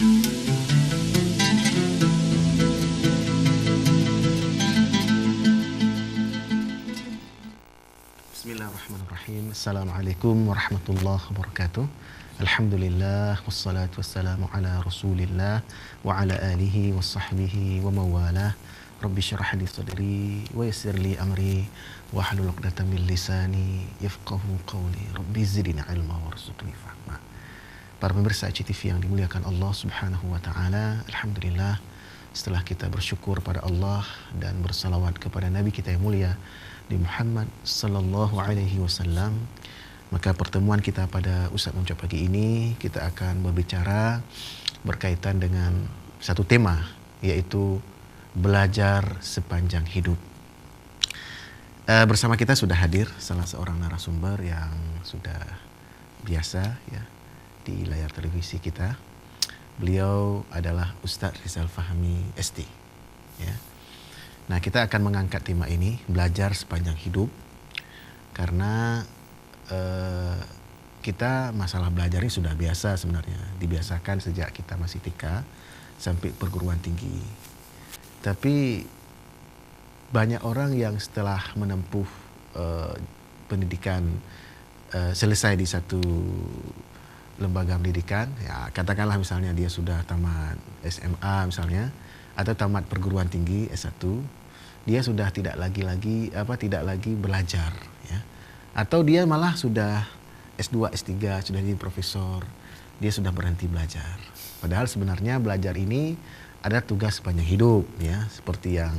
Bismillahirrahmanirrahim. Assalamualaikum warahmatullahi wabarakatuh. Alhamdulillah wassalatu wassalamu ala Rasulillah wa ala alihi wa sahbihi wa mawalah. Rabbi syrah li sadri wa yassir li amri wa hlul 'uqdatam min lisani yafqahu qawli. Rabbi zidni ilma warzuqni fahma. Para pemirsa ICTV yang dimuliakan Allah Subhanahu wa taala, alhamdulillah setelah kita bersyukur pada Allah dan bersalawat kepada Nabi kita yang mulia di Muhammad sallallahu alaihi wasallam, maka pertemuan kita pada Ustaz Muncak pagi ini kita akan berbicara berkaitan dengan satu tema, yaitu belajar sepanjang hidup. Bersama kita sudah hadir salah seorang narasumber yang sudah biasa ya di layar televisi kita. Beliau adalah Ustaz Rizal Fahmi ST ya. Nah, kita akan mengangkat tema ini, belajar sepanjang hidup, karena kita masalah belajar ini sudah biasa sebenarnya, dibiasakan sejak kita masih TK sampai perguruan tinggi. Tapi banyak orang yang setelah menempuh pendidikan selesai di satu lembaga pendidikan, ya katakanlah misalnya dia sudah tamat SMA misalnya, atau tamat perguruan tinggi S1, dia sudah tidak lagi belajar ya. Atau dia malah sudah S2, S3, sudah jadi profesor, dia sudah berhenti belajar. Padahal sebenarnya belajar ini ada tugas sepanjang hidup ya, seperti yang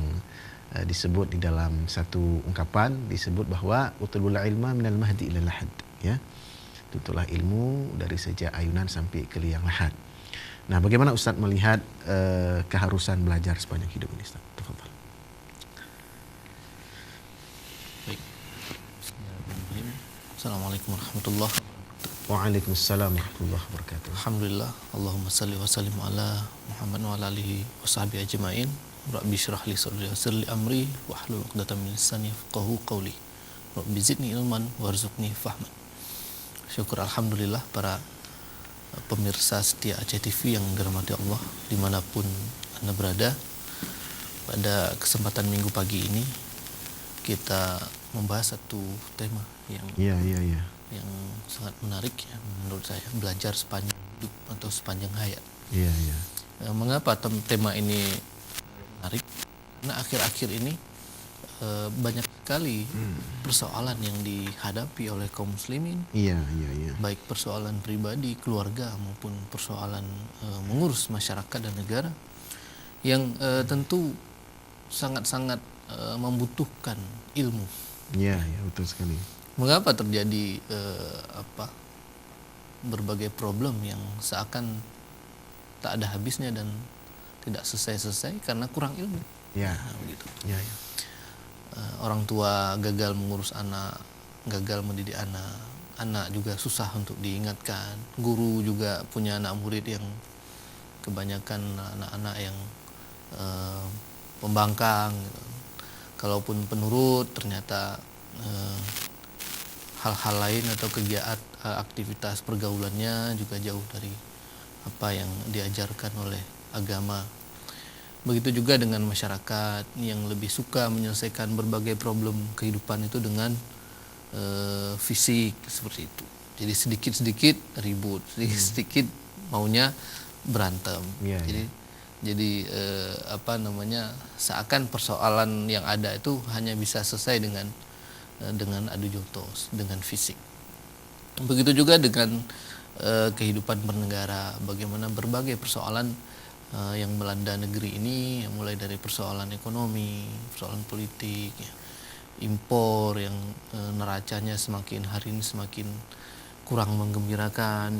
disebut di dalam satu ungkapan, disebut bahwa utlubul ilma minal mahdi ilal lahad ya. Tutuplah ilmu dari sejak ayunan sampai ke liang lahat. Nah, bagaimana Ustaz melihat keharusan belajar sepanjang hidup ini, Ustaz? Tafadhal. Baik. Bismillahirrahmanirrahim. Assalamualaikum warahmatullahi wabarakatuh. Waalaikumsalam warahmatullahi wabarakatuh. Alhamdulillah. Allahumma salli wa sallim ala Muhammad wa ala alihi wa sahbihi ajma'in. Rabbi syrah li sadri wa yassir li amri wa hlul 'uqdatam min lisani yafqahu qawli. Rabbi zidni ilman warzuqni fahman. Syukur alhamdulillah para pemirsa setia ICTV yang dirahmati Allah dimanapun Anda berada. Pada kesempatan minggu pagi ini kita membahas satu tema yang yang sangat menarik ya, menurut saya, belajar sepanjang hidup atau sepanjang hayat. Mengapa tema ini menarik? Karena akhir-akhir ini banyak sekali persoalan yang dihadapi oleh kaum muslimin. Baik persoalan pribadi, keluarga, maupun persoalan mengurus masyarakat dan negara yang tentu sangat-sangat membutuhkan ilmu. Betul sekali. Mengapa terjadi berbagai problem yang seakan tak ada habisnya dan tidak selesai-selesai karena kurang ilmu. Begitu. Orang tua gagal mengurus anak, gagal mendidik anak, anak juga susah untuk diingatkan, guru juga punya anak murid yang kebanyakan anak-anak yang pembangkang gitu. Kalaupun penurut, ternyata hal-hal lain atau kegiatan aktivitas pergaulannya juga jauh dari apa yang diajarkan oleh agama. Begitu juga dengan masyarakat yang lebih suka menyelesaikan berbagai problem kehidupan itu dengan fisik seperti itu. Jadi sedikit-sedikit ribut, sedikit-sedikit maunya berantem. Jadi seakan persoalan yang ada itu hanya bisa selesai dengan adu jotos, dengan fisik. Begitu juga dengan kehidupan bernegara, bagaimana berbagai persoalan yang melanda negeri ini, mulai dari persoalan ekonomi, persoalan politik, impor yang neracanya semakin hari ini semakin kurang menggembirakan.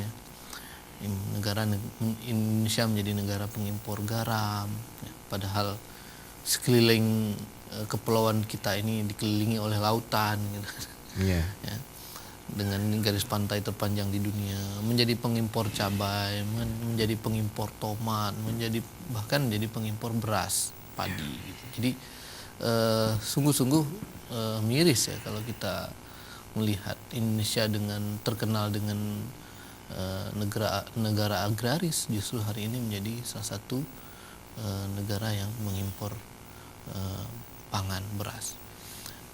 Negara Indonesia menjadi negara pengimpor garam, padahal sekeliling kepulauan kita ini dikelilingi oleh lautan, dengan garis pantai terpanjang di dunia, menjadi pengimpor cabai, menjadi pengimpor tomat, bahkan menjadi pengimpor beras, padi. Jadi sungguh-sungguh miris ya kalau kita melihat Indonesia terkenal dengan negara agraris justru hari ini menjadi salah satu negara yang mengimpor pangan, beras.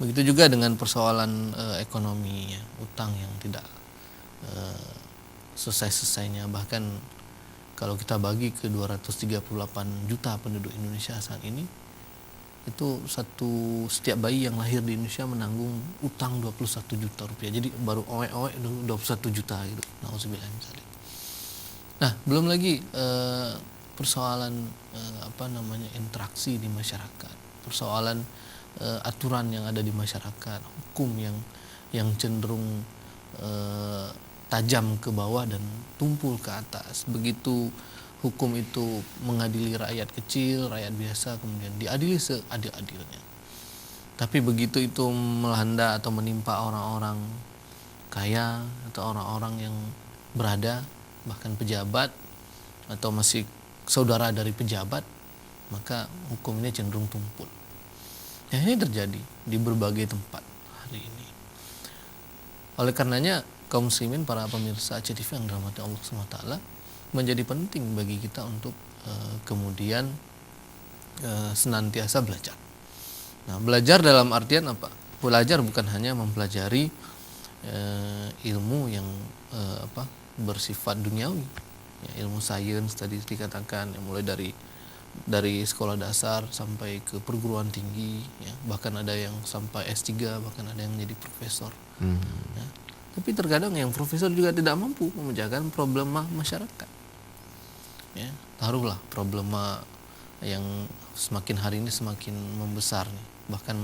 Begitu juga dengan persoalan ekonomi, ya, utang yang tidak selesai-selesainya. Bahkan kalau kita bagi ke 238 juta penduduk Indonesia saat ini, itu setiap bayi yang lahir di Indonesia menanggung utang 21 juta rupiah. Jadi baru owek-owek 21 juta gitu. Nauzubillah min dzalik. Nah, belum lagi persoalan interaksi di masyarakat, persoalan aturan yang ada di masyarakat, hukum yang cenderung tajam ke bawah dan tumpul ke atas. Begitu hukum itu mengadili rakyat kecil, rakyat biasa, kemudian diadili seadil-adilnya. Tapi begitu itu melanda atau menimpa orang-orang kaya atau orang-orang yang berada, bahkan pejabat atau masih saudara dari pejabat, maka hukum ini cenderung tumpul. Ya, ini terjadi di berbagai tempat hari ini. Oleh karenanya kaum muslimin, para pemirsa Aceh TV yang dirahmati Allah SWT, menjadi penting bagi kita untuk kemudian senantiasa belajar. Nah, belajar dalam artian apa? Belajar bukan hanya mempelajari ilmu yang bersifat duniawi, ya, ilmu sains tadi dikatakan, ya, mulai dari sekolah dasar sampai ke perguruan tinggi, ya, bahkan ada yang sampai S3, bahkan ada yang menjadi profesor. Ya. Tapi terkadang yang profesor juga tidak mampu memecahkan problema masyarakat. Ya, taruhlah problema yang semakin hari ini semakin membesar nih. Bahkan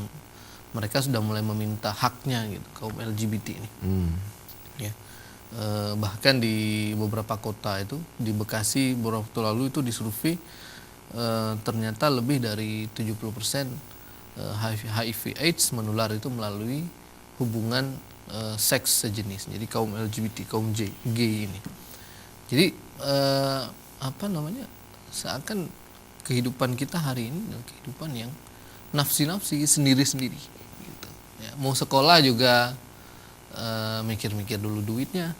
mereka sudah mulai meminta haknya gitu, kaum LGBT ini. Ya. Bahkan di beberapa kota itu, di Bekasi beberapa waktu lalu itu disurvei, ternyata lebih dari 70% HIV AIDS menular itu melalui hubungan seks sejenis. Jadi kaum LGBT, kaum gay ini. Jadi seakan kehidupan kita hari ini adalah kehidupan yang nafsi-nafsi, sendiri-sendiri gitu. Ya, mau sekolah juga mikir-mikir dulu duitnya.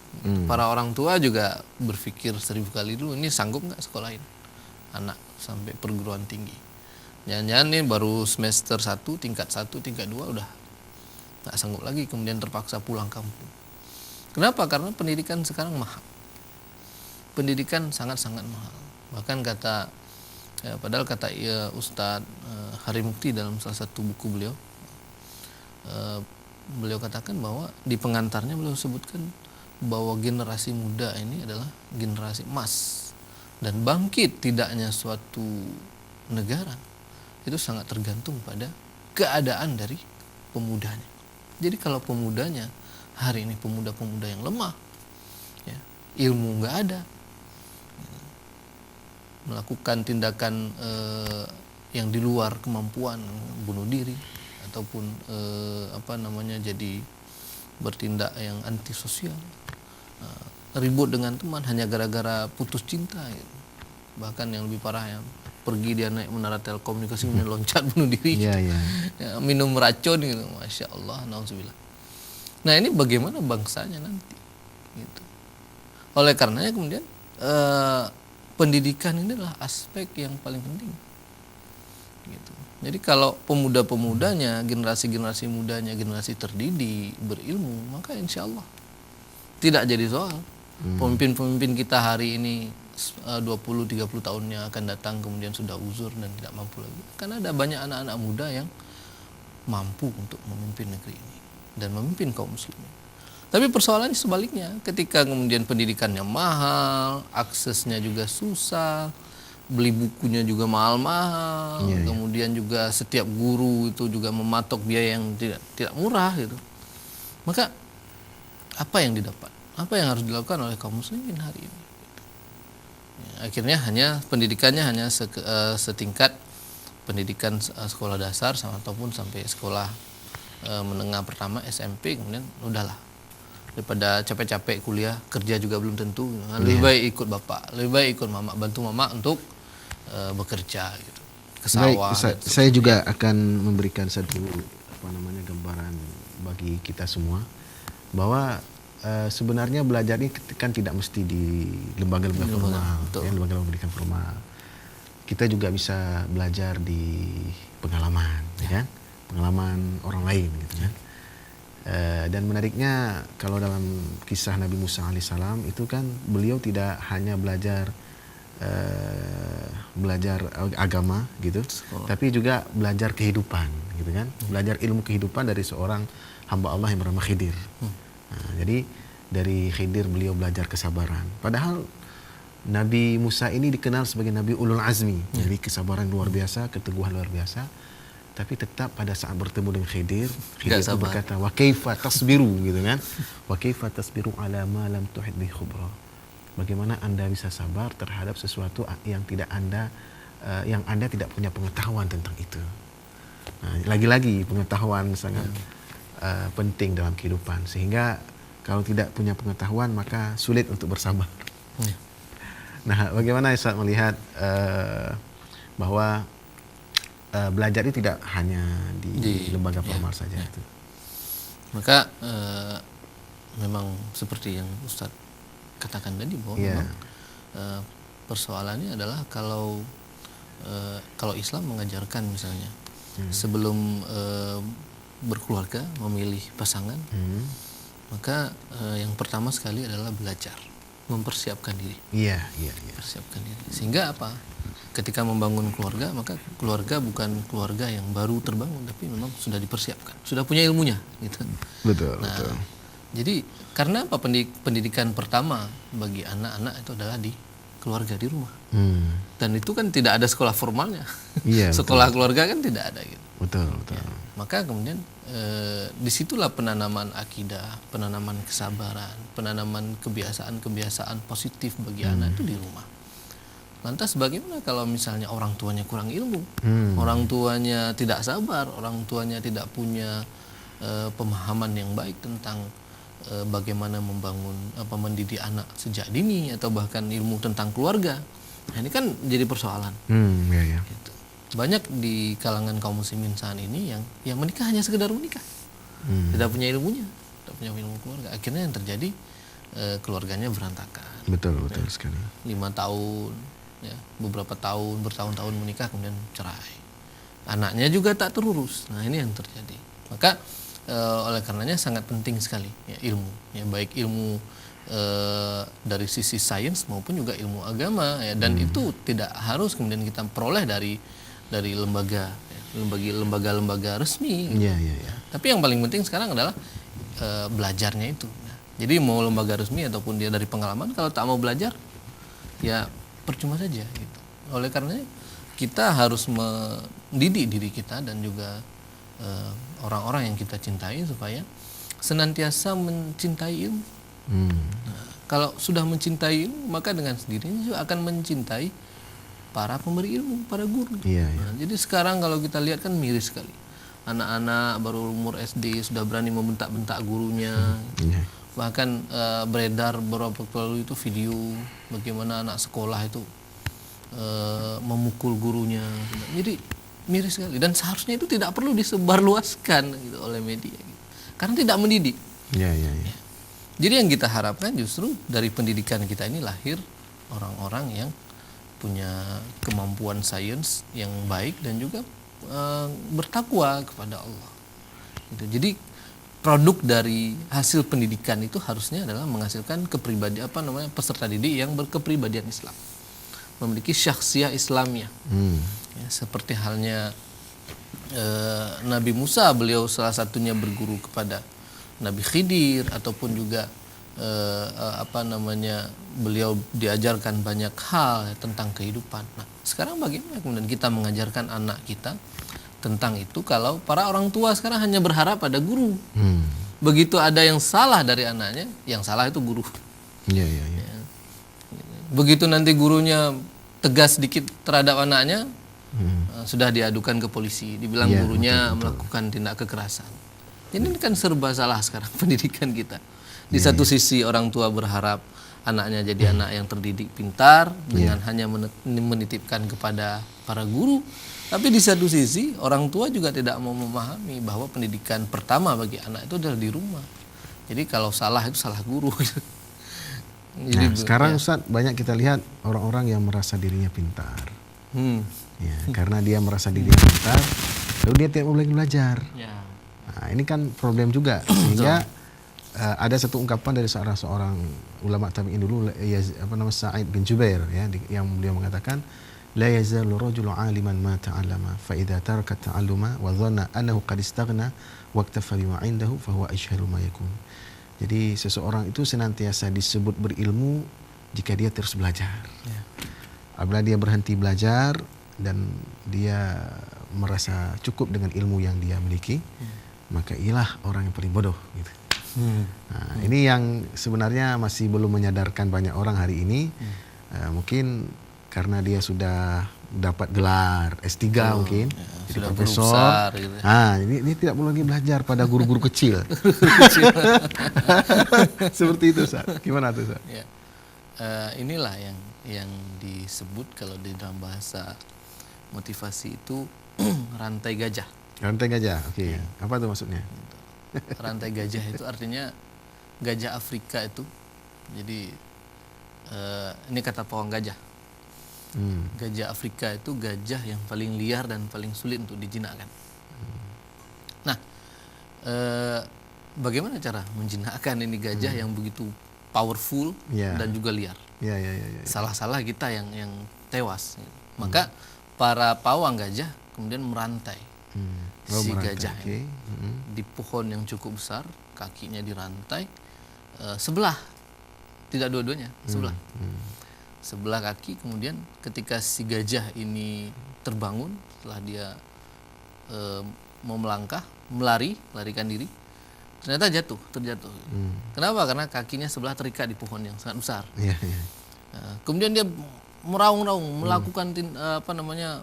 Para orang tua juga berpikir 1000 kali dulu, ini sanggup nggak sekolahin anak sampai perguruan tinggi. Jangan-jangan nih baru semester 1, tingkat 1, tingkat 2 udah nggak sanggup lagi, kemudian terpaksa pulang kampung. Kenapa? Karena pendidikan sekarang mahal. Pendidikan sangat-sangat mahal. Bahkan padahal kata Ustadz Hari Mukti dalam salah satu buku beliau, beliau katakan bahwa di pengantarnya beliau sebutkan bahwa generasi muda ini adalah generasi emas, dan bangkit tidaknya suatu negara itu sangat tergantung pada keadaan dari pemudanya. Jadi kalau pemudanya hari ini pemuda-pemuda yang lemah, ya, ilmu nggak ada, melakukan tindakan yang di luar kemampuan, bunuh diri ataupun jadi bertindak yang antisosial, ribut dengan teman hanya gara-gara putus cinta gitu. Bahkan yang lebih parah, yang pergi dia naik menara telekomunikasi kemudian loncat bunuh diri, ya, minum racun gitu. Masya Allah, nauzubillah. Nah, ini bagaimana bangsanya nanti gitu. Oleh karenanya kemudian pendidikan ini adalah aspek yang paling penting gitu. Jadi kalau pemuda-pemudanya, generasi-generasi mudanya, generasi terdidik, berilmu, maka insya Allah tidak jadi soal. Pemimpin-pemimpin kita hari ini 20-30 tahunnya akan datang kemudian sudah uzur dan tidak mampu lagi. Karena ada banyak anak-anak muda yang mampu untuk memimpin negeri ini dan memimpin kaum muslimin. Tapi persoalannya sebaliknya, ketika kemudian pendidikannya mahal, aksesnya juga susah, beli bukunya juga mahal-mahal, kemudian juga setiap guru itu juga mematok biaya yang tidak murah gitu. Maka apa yang didapat? Apa yang harus dilakukan oleh kaum muslimin hari ini? Ya, akhirnya pendidikannya hanya setingkat pendidikan sekolah dasar ataupun sampai sekolah menengah pertama SMP, kemudian udahlah, daripada capek-capek kuliah, kerja juga belum tentu. Lebih baik ikut bapak, lebih baik ikut mama, bantu mama untuk bekerja gitu, ke sawah. Baik, saya juga akan memberikan satu gambaran bagi kita semua bahwa sebenarnya belajar ini kan tidak mesti di lembaga-lembaga formal, ya, lembaga pendidikan formal. Kita juga bisa belajar di pengalaman, ya kan? Pengalaman orang lain, gitu kan. Dan menariknya kalau dalam kisah Nabi Musa alaihissalam itu kan beliau tidak hanya belajar agama gitu, tapi juga belajar kehidupan, gitu kan. Belajar ilmu kehidupan dari seorang hamba Allah yang bernama Khidir. Nah, jadi dari Khidir beliau belajar kesabaran. Padahal Nabi Musa ini dikenal sebagai Nabi Ulul Azmi, jadi kesabaran luar biasa, keteguhan luar biasa. Tapi tetap pada saat bertemu dengan Khidir itu berkata, wa kaifa tasbiru, gitu kan. Wa kaifa tasbiru ala ma lam tuhit bi khubra. Bagaimana Anda bisa sabar terhadap sesuatu yang yang Anda tidak punya pengetahuan tentang itu. Nah, lagi-lagi pengetahuan sangat penting dalam kehidupan, sehingga kalau tidak punya pengetahuan maka sulit untuk bersabar. Nah, bagaimana Ustaz melihat bahwa belajar itu tidak hanya di lembaga formal saja itu. Maka memang seperti yang Ustaz katakan tadi bahwa memang persoalannya adalah kalau Islam mengajarkan misalnya sebelum berkeluarga memilih pasangan, maka yang pertama sekali adalah belajar, mempersiapkan diri. Persiapkan diri. Sehingga apa? Ketika membangun keluarga, maka keluarga bukan keluarga yang baru terbangun, tapi memang sudah dipersiapkan, sudah punya ilmunya, gitu. Betul. Jadi karena apa, pendidikan pertama bagi anak-anak itu adalah di keluarga, di rumah. Dan itu kan tidak ada sekolah formalnya. Sekolah keluarga kan tidak ada, gitu. Betul. Ya, maka kemudian disitulah penanaman akidah, penanaman kesabaran, penanaman kebiasaan positif bagi anak itu di rumah. Lantas bagaimana kalau misalnya orang tuanya kurang ilmu, orang tuanya tidak sabar, orang tuanya tidak punya pemahaman yang baik tentang bagaimana mendidik anak sejak dini, atau bahkan ilmu tentang keluarga. Nah, ini kan jadi persoalan. Gitu. Banyak di kalangan kaum muslimin saat ini yang menikah hanya sekedar menikah, tidak punya ilmunya, tidak punya ilmu keluarga. Akhirnya yang terjadi keluarganya berantakan. Betul sekali. 5 tahun, ya, beberapa tahun, bertahun-tahun menikah kemudian cerai. Anaknya juga tak terurus. Nah, ini yang terjadi. Maka oleh karenanya sangat penting sekali ya, ilmu, ya, baik ilmu dari sisi sains maupun juga ilmu agama, ya, dan itu tidak harus kemudian kita peroleh dari lembaga resmi. Tapi yang paling penting sekarang adalah belajarnya itu. Jadi mau lembaga resmi ataupun dia dari pengalaman, kalau tak mau belajar, ya percuma saja, gitu. Oleh karenanya kita harus mendidik diri kita dan juga orang-orang yang kita cintai supaya senantiasa mencintai ilmu. Nah, kalau sudah mencintai ilmu, maka dengan sendirinya juga akan mencintai para pemberi ilmu, para guru. Nah, jadi sekarang kalau kita lihat kan miris sekali. Anak-anak baru umur SD sudah berani membentak-bentak gurunya. Bahkan beredar beberapa waktu lalu itu video bagaimana anak sekolah itu memukul gurunya. Jadi miris sekali, dan seharusnya itu tidak perlu disebarluaskan, gitu, oleh media, gitu. Karena tidak mendidik. Jadi yang kita harapkan justru dari pendidikan kita ini lahir orang-orang yang punya kemampuan sains yang baik dan juga bertakwa kepada Allah, gitu. Jadi produk dari hasil pendidikan itu harusnya adalah menghasilkan peserta didik yang berkepribadian Islam, memiliki syakhsiyah Islamiyah. Ya, seperti halnya Nabi Musa, beliau salah satunya berguru kepada Nabi Khidir, ataupun juga beliau diajarkan banyak hal tentang kehidupan. Nah, sekarang bagaimana kemudian kita mengajarkan anak kita tentang itu kalau para orang tua sekarang hanya berharap pada guru. Begitu ada yang salah dari anaknya, yang salah itu guru. Ya. Begitu nanti gurunya tegas sedikit terhadap anaknya, sudah diadukan ke polisi, dibilang gurunya melakukan tindak kekerasan. Jadi ini kan serba salah sekarang pendidikan kita. Di satu sisi orang tua berharap anaknya jadi anak yang terdidik pintar dengan hanya menitipkan kepada para guru. Tapi di satu sisi orang tua juga tidak mau memahami bahwa pendidikan pertama bagi anak itu adalah di rumah. Jadi kalau salah itu salah guru. Nah, sekarang ya. Ustaz, banyak kita lihat orang-orang yang merasa dirinya pintar. Ya, karena dia merasa dirinya pintar, lalu dia tidak mau lagi belajar. Ya. Nah, ini kan problem juga, sehingga ada satu ungkapan dari seorang ulama tabi'in dulu, Sa'id bin Jubair, ya, yang dia mengatakan, la yazalu rajulu 'aliman ma ta'allama fa idza taraka ta'alluma wa dhanna annahu qad istaghna wa iktafa bima 'indahu fa huwa ajhalu ma yakun. Jadi seseorang itu senantiasa disebut berilmu jika dia terus belajar. Ya. Apabila dia berhenti belajar dan dia merasa cukup dengan ilmu yang dia miliki, maka ialah orang yang paling bodoh. Gitu. Nah, ini yang sebenarnya masih belum menyadarkan banyak orang hari ini. Mungkin karena dia sudah dapat gelar S3 mungkin, ya, jadi sudah profesor. besar, gitu. Ini tidak perlu lagi belajar pada guru-guru kecil. Seperti itu, Ustaz. Gimana tuh, Ustaz? Ya. Inilah yang disebut kalau di dalam bahasa motivasi itu rantai gajah. Rantai gajah, oke. Apa tuh maksudnya? Rantai gajah itu artinya gajah Afrika itu. Jadi ini kata pawang gajah. Gajah Afrika itu gajah yang paling liar dan paling sulit untuk dijinakkan. Nah, bagaimana cara menjinakkan ini gajah yang begitu powerful dan juga liar? Ya. Salah-salah kita yang tewas. Maka para pawang gajah kemudian merantai si gajah ini di pohon yang cukup besar, kakinya dirantai sebelah, tidak dua-duanya, sebelah. Sebelah kaki, kemudian ketika si gajah ini terbangun setelah dia mau melangkah, melarikan diri, ternyata terjatuh. Kenapa? Karena kakinya sebelah terikat di pohon yang sangat besar. Kemudian dia meraung-raung, melakukan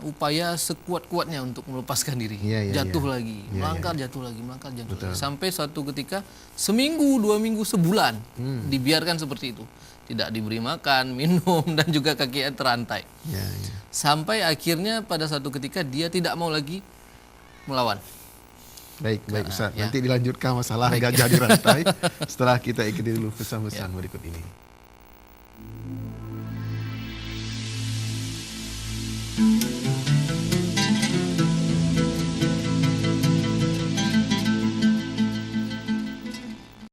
upaya sekuat-kuatnya untuk melepaskan diri. Jatuh lagi, melangkah, jatuh lagi. Sampai suatu ketika, seminggu, 2 minggu, sebulan dibiarkan seperti itu. Tidak diberi makan, minum, dan juga kakinya terantai. Sampai akhirnya pada satu ketika dia tidak mau lagi melawan. Baik Ustaz. Nanti dilanjutkan masalah gajah dirantai setelah kita ikuti dulu pesan-pesan berikut ini.